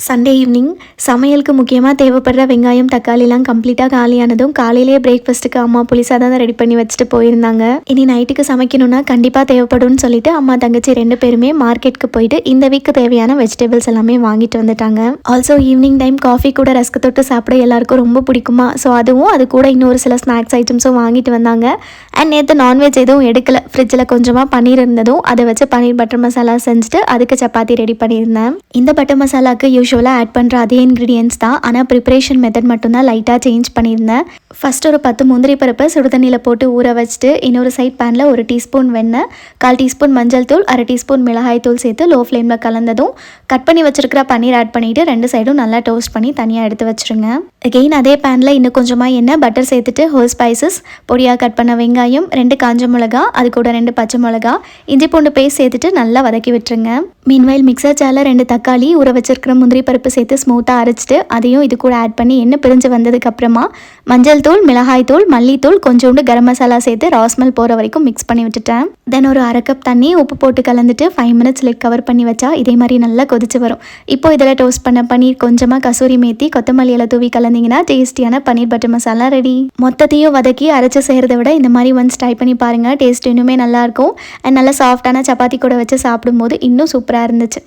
Sunday evening சமையலுக்கு முக்கியமாக தேவைப்படுற வெங்காயம் தக்காளிலாம் கம்ப்ளீட்டாக காலியானதும் காலையிலேயே பிரேக்ஃபாஸ்ட்டுக்கு அம்மா புளிசாதம் தான் ரெடி பண்ணி வச்சுட்டு போயிருந்தாங்க. இனி நைட்டுக்கு சமைக்கணும்னா கண்டிப்பாக தேவைப்படும்னு சொல்லிட்டு அம்மா தங்கச்சி 2 பேருமே மார்க்கெட்டுக்கு போயிட்டு இந்த வீக்கு தேவையான வெஜிடபிள்ஸ் எல்லாமே வாங்கிட்டு வந்துட்டாங்க. ஆல்சோ ஈவினிங் டைம் காஃபி கூட ரஸ்க் தொட்டு சாப்பிட எல்லாருக்கும் ரொம்ப பிடிக்குமா, ஸோ அதுவும் அது கூட இன்னொரு சில ஸ்நாக்ஸ் ஐட்டம்ஸும் வாங்கிட்டு வந்தாங்க. அண்ட் நேற்று நான்வெஜ் எதுவும் எடுக்கல, ஃப்ரிட்ஜில் கொஞ்சமாக பன்னீர் இருந்ததும் அதை வச்சு பன்னீர் பட்டர் மசாலா செஞ்சுட்டு அதுக்கு சப்பாத்தி ரெடி பண்ணியிருந்தேன். இந்த பட்டர் மசாலாவுக்கு யூஸ்வலாக ஆட் பண்ணுற அதே இன்க்ரீடியன்ஸ் தான், ஆனால் ப்ரிப்பரேஷன் மெத்தட் மட்டும்தான் லைட்டாக சேஞ்ச் பண்ணியிருந்தேன். ஃபஸ்ட் ஒரு 10 முந்திரி பருப்பை சுடுதண்ணியில் போட்டு ஊற வச்சுட்டு இன்னொரு சைட் பேனில் 1 டீஸ்பூன் வெண்ணெய், 1/4 டீஸ்பூன் மஞ்சள் தூள், 1/2 டீஸ்பூன் மிளகாய் தூள் சேர்த்து லோ ஃப்ளேமில் கலந்ததும் கட் பண்ணி வச்சிருக்கிற பன்னீர் ஆட் பண்ணிவிட்டு 2 சைடும் நல்லா டோஸ்ட் பண்ணி தனியாக எடுத்து வச்சுருங்க. அகெயின் அதே பேனில் இன்னும் கொஞ்சமாக எண்ணெய் பட்டர் சேர்த்துட்டு ஹோல் ஸ்பைசஸ், பொடியாக கட் பண்ண வெங்காயம், 2 காஞ்ச மிளகா, அது கூட 2 பச்சை மிளகா, இஞ்சி பூண்டு பேஸ்ட் சேர்த்துட்டு நல்லா வதக்கி விட்டுருங்க. மீன்வைல் மிக்சர் ஜாரில் 2 தக்காளி, ஊற வச்சிருக்கிற முந்திரி பருப்பு சேர்த்து ஸ்மூத்தாக அரைச்சிட்டு அதையும் இது கூட ஆட் பண்ணி எண்ணெய் பிரிஞ்சு வந்ததுக்கப்புறமா மஞ்சள் தூள், மிளகாய் தூள், மல்லித்தூள், கொஞ்சோண்டு கரம் மசாலா சேர்த்து ராஸ்மெல் போகிற வரைக்கும் மிக்ஸ் பண்ணி விட்டுட்டேன். தென் ஒரு 1/2 கப் தண்ணி உப்பு போட்டு கலந்துட்டு 5 மினிட்ஸ் லைக் கவர் பண்ணி வச்சா இதே மாதிரி நல்லா கொதிச்சு வரும். இப்போ இதில் டோஸ்ட் பண்ண பன்னீர், கொஞ்சமாக கசூரி மேத்தி, கொத்தமல்லி இலை தூவி கலந்தீங்கன்னா டேஸ்டியான பன்னீர் பட்டர் மசாலா ரெடி. மொத்தத்தையும் வதக்கி அரைச்சி செய்கிறத விட இந்த மாதிரி ஒன்ஸ் ட்ரை பண்ணி பாருங்கள், டேஸ்ட் இன்னுமே நல்லாயிருக்கும். அண்ட் நல்லா சாஃப்டான சப்பாத்தி கூட வச்சு சாப்பிடும்போது இன்னும் சூப்பராக இருந்துச்சு.